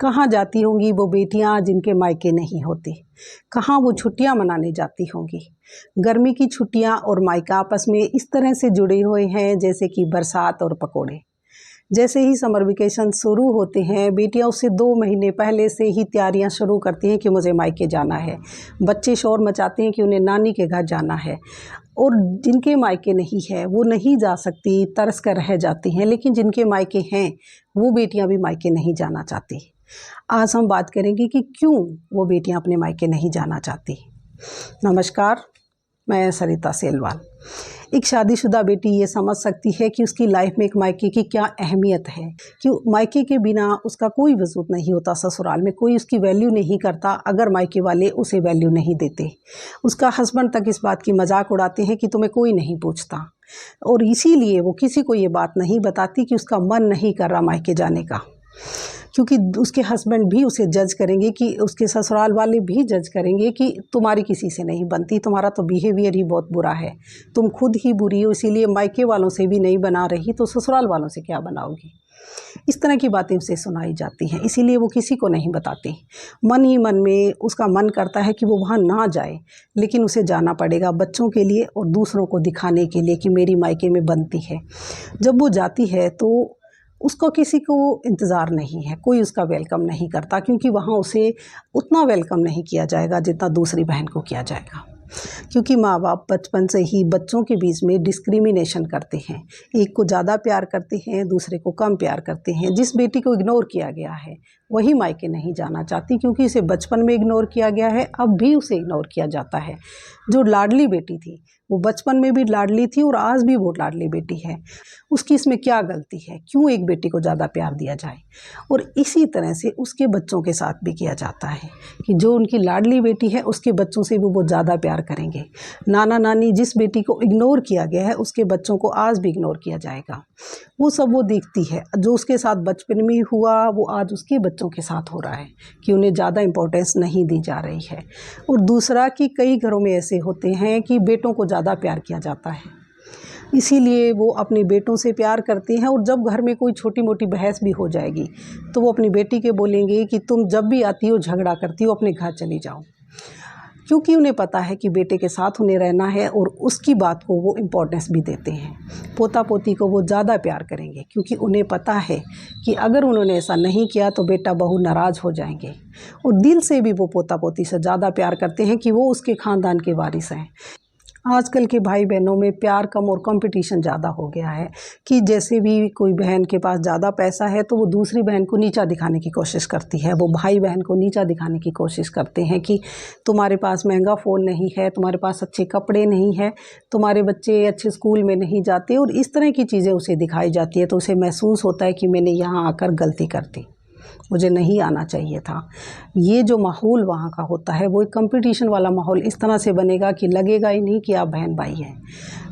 कहाँ जाती होंगी वो बेटियां जिनके मायके नहीं होते, कहाँ वो छुट्टियां मनाने जाती होंगी। गर्मी की छुट्टियां और मायका आपस में इस तरह से जुड़े हुए हैं जैसे कि बरसात और पकोड़े। जैसे ही समर वेकेशन शुरू होते हैं, बेटियां उससे 2 महीने पहले से ही तैयारियां शुरू करती हैं कि मुझे मायके जाना है। बच्चे शोर मचाते हैं कि उन्हें नानी के घर जाना है, और जिनके मायके नहीं है वो नहीं जा सकती, तरस कर रह जाती हैं। लेकिन जिनके मायके हैं वो बेटियां भी मायके नहीं जाना चाहती। आज हम बात करेंगे कि क्यों वो बेटियां अपने मायके नहीं जाना चाहती। नमस्कार, मैं सरिता सेलवाल। एक शादीशुदा बेटी ये समझ सकती है कि उसकी लाइफ में एक मायके की क्या अहमियत है, कि मायके के बिना उसका कोई वजूद नहीं होता। ससुराल में कोई उसकी वैल्यू नहीं करता अगर मायके वाले उसे वैल्यू नहीं देते। उसका हस्बैंड तक इस बात की मजाक उड़ाते हैं कि तुम्हें कोई नहीं पूछता, और इसीलिए वो किसी को ये बात नहीं बताती कि उसका मन नहीं कर रहा मायके जाने का, क्योंकि उसके हस्बैंड भी उसे जज करेंगे, कि उसके ससुराल वाले भी जज करेंगे कि तुम्हारी किसी से नहीं बनती, तुम्हारा तो बिहेवियर ही बहुत बुरा है, तुम खुद ही बुरी हो, इसीलिए मायके वालों से भी नहीं बना रही तो ससुराल वालों से क्या बनाओगी। इस तरह की बातें उसे सुनाई जाती हैं, इसीलिए वो किसी को नहीं बताती। मन ही मन में उसका मन करता है कि वो वहाँ ना जाए, लेकिन उसे जाना पड़ेगा बच्चों के लिए और दूसरों को दिखाने के लिए कि मेरी मायके में बनती है। जब वो जाती है तो उसको किसी को इंतज़ार नहीं है, कोई उसका वेलकम नहीं करता, क्योंकि वहाँ उसे उतना वेलकम नहीं किया जाएगा जितना दूसरी बहन को किया जाएगा। क्योंकि माँ बाप बचपन से ही बच्चों के बीच में डिस्क्रिमिनेशन करते हैं, एक को ज़्यादा प्यार करते हैं, दूसरे को कम प्यार करते हैं। जिस बेटी को इग्नोर किया गया है वही मायके नहीं जाना चाहती, क्योंकि इसे बचपन में इग्नोर किया गया है, अब भी उसे इग्नोर किया जाता है। जो लाडली बेटी थी वो बचपन में भी लाडली थी और आज भी वो लाडली बेटी है। उसकी इसमें क्या गलती है, क्यों एक बेटी को ज़्यादा प्यार दिया जाए। और इसी तरह से उसके बच्चों के साथ भी किया जाता है कि जो उनकी लाडली बेटी है उसके बच्चों से भी वो ज़्यादा प्यार करेंगे। नाना नानी जिस बेटी को इग्नोर किया गया है उसके बच्चों को आज भी इग्नोर किया जाएगा। वो सब वो देखती है, जो उसके साथ बचपन में हुआ वो आज उसके बच्चों के साथ हो रहा है, कि उन्हें ज़्यादा इम्पोर्टेंस नहीं दी जा रही है। और दूसरा कि कई घरों में ऐसे होते हैं कि बेटों को ज़्यादा प्यार किया जाता है, इसीलिए वो अपने बेटों से प्यार करती हैं। और जब घर में कोई छोटी मोटी बहस भी हो जाएगी तो वो अपनी बेटी के बोलेंगे कि तुम जब भी आती हो झगड़ा करती हो, अपने घर चली जाओ, क्योंकि उन्हें पता है कि बेटे के साथ उन्हें रहना है और उसकी बात को वो इम्पोर्टेंस भी देते हैं। पोता पोती को वो ज़्यादा प्यार करेंगे, क्योंकि उन्हें पता है कि अगर उन्होंने ऐसा नहीं किया तो बेटा बहू नाराज़ हो जाएंगे। और दिल से भी वो पोता पोती से ज़्यादा प्यार करते हैं कि वो उसके ख़ानदान के वारिस हैं। आजकल के भाई बहनों में प्यार कम और कंपटीशन ज़्यादा हो गया है, कि जैसे भी कोई बहन के पास ज़्यादा पैसा है तो वो दूसरी बहन को नीचा दिखाने की कोशिश करती है, वो भाई बहन को नीचा दिखाने की कोशिश करते हैं कि तुम्हारे पास महंगा फ़ोन नहीं है, तुम्हारे पास अच्छे कपड़े नहीं है, तुम्हारे बच्चे अच्छे स्कूल में नहीं जाते, और इस तरह की चीज़ें उसे दिखाई जाती है। तो उसे महसूस होता है कि मैंने यहाँ आकर गलती कर दी, मुझे नहीं आना चाहिए था। ये जो माहौल वहाँ का होता है वो एक कंपटीशन वाला माहौल इस तरह से बनेगा कि लगेगा ही नहीं कि आप बहन भाई हैं।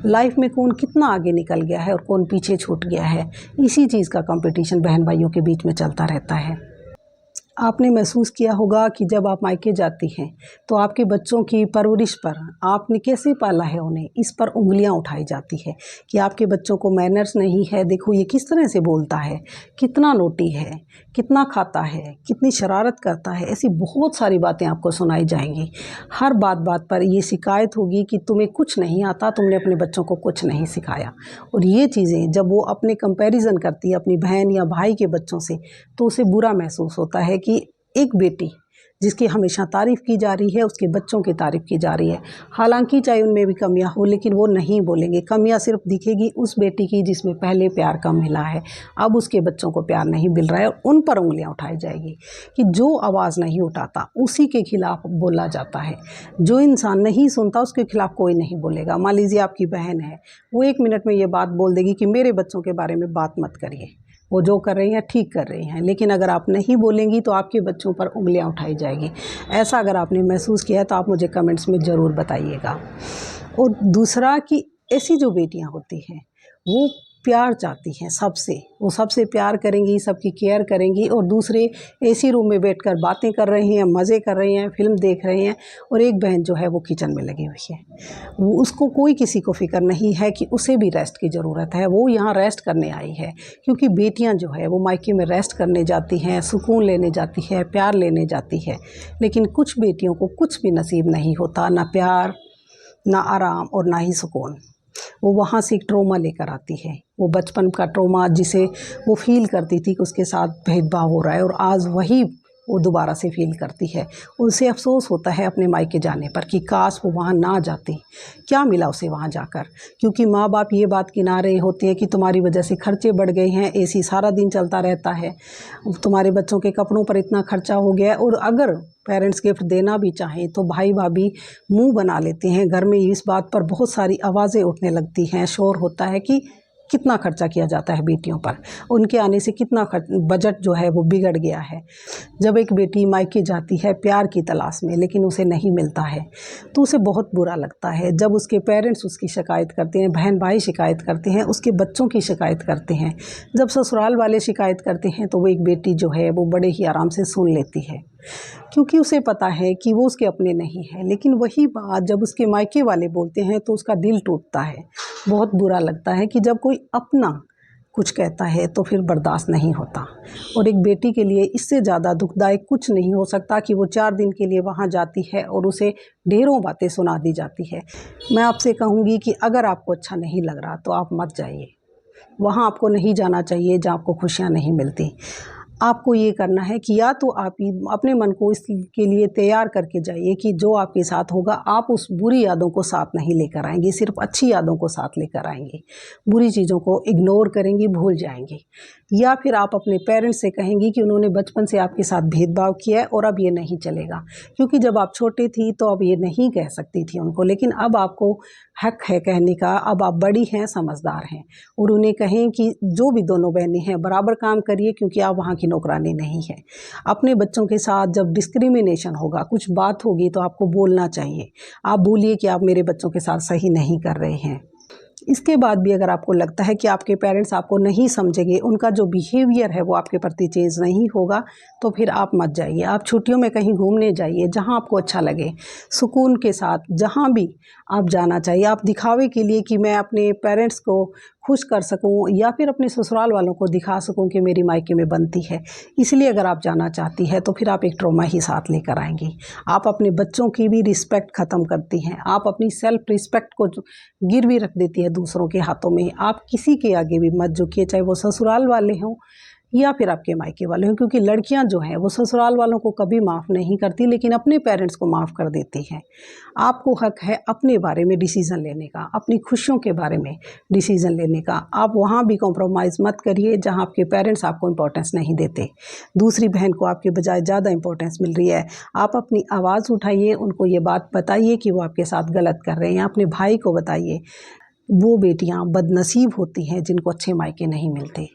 लाइफ में कौन कितना आगे निकल गया है और कौन पीछे छूट गया है, इसी चीज़ का कंपटीशन बहन भाइयों के बीच में चलता रहता है। आपने महसूस किया होगा कि जब आप मायके जाती हैं तो आपके बच्चों की परवरिश पर, आपने कैसे पाला है उन्हें, इस पर उंगलियां उठाई जाती है कि आपके बच्चों को मैनर्स नहीं है, देखो ये किस तरह से बोलता है, कितना नोटी है, कितना खाता है, कितनी शरारत करता है। ऐसी बहुत सारी बातें आपको सुनाई जाएंगी। हर बात बात पर ये शिकायत होगी कि तुम्हें कुछ नहीं आता, तुमने अपने बच्चों को कुछ नहीं सिखाया। और ये चीज़ें जब वो अपने कंपैरिजन करती है अपनी बहन या भाई के बच्चों से, तो उसे बुरा महसूस होता है कि एक बेटी जिसकी हमेशा तारीफ़ की जा रही है उसके बच्चों की तारीफ़ की जा रही है। हालांकि चाहे उनमें भी कमियां हो, लेकिन वो नहीं बोलेंगे। कमियां सिर्फ दिखेगी उस बेटी की जिसमें पहले प्यार कम मिला है, अब उसके बच्चों को प्यार नहीं मिल रहा है, और उन पर उंगलियां उठाई जाएगी कि जो आवाज़ नहीं उठाता उसी के खिलाफ बोला जाता है। जो इंसान नहीं सुनता उसके खिलाफ कोई नहीं बोलेगा। मान लीजिए आपकी बहन है, वो 1 मिनट में ये बात बोल देगी कि मेरे बच्चों के बारे में बात मत करिए, वो जो कर रही हैं ठीक कर रही हैं, लेकिन अगर आप नहीं बोलेंगी तो आपके बच्चों पर उंगलियां उठाई जाएगी। ऐसा अगर आपने महसूस किया है तो आप मुझे कमेंट्स में ज़रूर बताइएगा। और दूसरा कि ऐसी जो बेटियां होती हैं वो प्यार चाहती हैं सबसे, वो सबसे प्यार करेंगी, सबकी केयर करेंगी, और दूसरे एसी रूम में बैठकर बातें कर रही हैं, मज़े कर रही हैं, फिल्म देख रही हैं, और एक बहन जो है वो किचन में लगी हुई है। वो उसको कोई किसी को फ़िक्र नहीं है कि उसे भी रेस्ट की ज़रूरत है, वो यहाँ रेस्ट करने आई है। क्योंकि बेटियाँ जो है वो मायके में रेस्ट करने जाती हैं, सुकून लेने जाती है, प्यार लेने जाती है, लेकिन कुछ बेटियों को कुछ भी नसीब नहीं होता, ना प्यार, ना आराम और ना ही सुकून। वो वहाँ से एक ट्रॉमा लेकर आती है, वो बचपन का ट्रॉमा जिसे वो फील करती थी कि उसके साथ भेदभाव हो रहा है, और आज वही वो दोबारा से फील करती है। उसे अफ़सोस होता है अपने मायके जाने पर कि काश वो वहाँ ना जाती, क्या मिला उसे वहाँ जाकर। क्योंकि माँ बाप ये बात गिना रहे होते हैं कि तुम्हारी वजह से खर्चे बढ़ गए हैं, एसी सारा दिन चलता रहता है, तुम्हारे बच्चों के कपड़ों पर इतना खर्चा हो गया है। और अगर पेरेंट्स गिफ्ट देना भी चाहें तो भाई भाभी मुंह बना लेते हैं। घर में इस बात पर बहुत सारी आवाज़ें उठने लगती हैं, शोर होता है कि कितना खर्चा किया जाता है बेटियों पर, उनके आने से कितना बजट जो है वो बिगड़ गया है। जब एक बेटी मायके जाती है प्यार की तलाश में, लेकिन उसे नहीं मिलता है, तो उसे बहुत बुरा लगता है। जब उसके पेरेंट्स उसकी शिकायत करते हैं, बहन भाई शिकायत करते हैं, उसके बच्चों की शिकायत करते हैं, जब ससुराल वाले शिकायत करते हैं, तो वो एक बेटी जो है वो बड़े ही आराम से सुन लेती है, क्योंकि उसे पता है कि वो उसके अपने नहीं है। लेकिन वही बात जब उसके मायके वाले बोलते हैं तो उसका दिल टूटता है, बहुत बुरा लगता है कि जब कोई अपना कुछ कहता है तो फिर बर्दाश्त नहीं होता। और एक बेटी के लिए इससे ज़्यादा दुखदायक कुछ नहीं हो सकता कि वो 4 दिन के लिए वहाँ जाती है और उसे ढेरों बातें सुना दी जाती है। मैं आपसे कहूँगी कि अगर आपको अच्छा नहीं लग रहा तो आप मत जाइए, वहाँ आपको नहीं जाना चाहिए जहाँ आपको खुशियाँ नहीं मिलती। आपको ये करना है कि या तो आप ही अपने मन को इसके लिए तैयार करके जाइए कि जो आपके साथ होगा, आप उस बुरी यादों को साथ नहीं लेकर आएंगी, सिर्फ अच्छी यादों को साथ लेकर आएंगी, बुरी चीज़ों को इग्नोर करेंगी, भूल जाएंगी। या फिर आप अपने पेरेंट्स से कहेंगी कि उन्होंने बचपन से आपके साथ भेदभाव किया है और अब ये नहीं चलेगा। क्योंकि जब आप छोटे थी तो अब ये नहीं कह सकती थी उनको, लेकिन अब आपको हक है कहने का, अब आप बड़ी हैं, समझदार हैं, और उन्हें कहें कि जो भी दोनों बहनें हैं बराबर काम करिए, क्योंकि आप वहाँ की नौकरानी नहीं है। अपने बच्चों के साथ जब डिस्क्रिमिनेशन होगा, कुछ बात होगी, तो आपको बोलना चाहिए। आप बोलिए कि आप मेरे बच्चों के साथ सही नहीं कर रहे हैं। इसके बाद भी अगर आपको लगता है कि आपके पेरेंट्स आपको नहीं समझेंगे, उनका जो बिहेवियर है वो आपके प्रति चेंज नहीं होगा, तो फिर आप मत जाइए। आप छुट्टियों में कहीं घूमने जाइए जहां आपको अच्छा लगे, सुकून के साथ, जहां भी आप जाना चाहिए। आप दिखावे के लिए कि मैं अपने पेरेंट्स को खुश कर सकूं या फिर अपने ससुराल वालों को दिखा सकूं कि मेरी मायके में बनती है, इसलिए अगर आप जाना चाहती है तो फिर आप एक ट्रॉमा ही साथ लेकर आएंगी। आप अपने बच्चों की भी रिस्पेक्ट ख़त्म करती हैं, आप अपनी सेल्फ रिस्पेक्ट को गिरवी रख देती है दूसरों के हाथों में। आप किसी के आगे भी मत झुकिए, चाहे वो ससुराल वाले हों या फिर आपके मायके वाले हों, क्योंकि लड़कियां जो हैं वो ससुराल वालों को कभी माफ़ नहीं करती, लेकिन अपने पेरेंट्स को माफ़ कर देती हैं। आपको हक है अपने बारे में डिसीज़न लेने का, अपनी खुशियों के बारे में डिसीज़न लेने का। आप वहाँ भी कॉम्प्रोमाइज़ मत करिए जहाँ आपके पेरेंट्स आपको इम्पोर्टेंस नहीं देते, दूसरी बहन को आपके बजाय ज़्यादा इम्पोर्टेंस मिल रही है। आप अपनी आवाज़ उठाइए, उनको ये बात बताइए कि वो आपके साथ गलत कर रहे हैं। अपने भाई को बताइए। वो बेटियाँ बदनसीब होती हैं जिनको अच्छे मायके नहीं मिलते।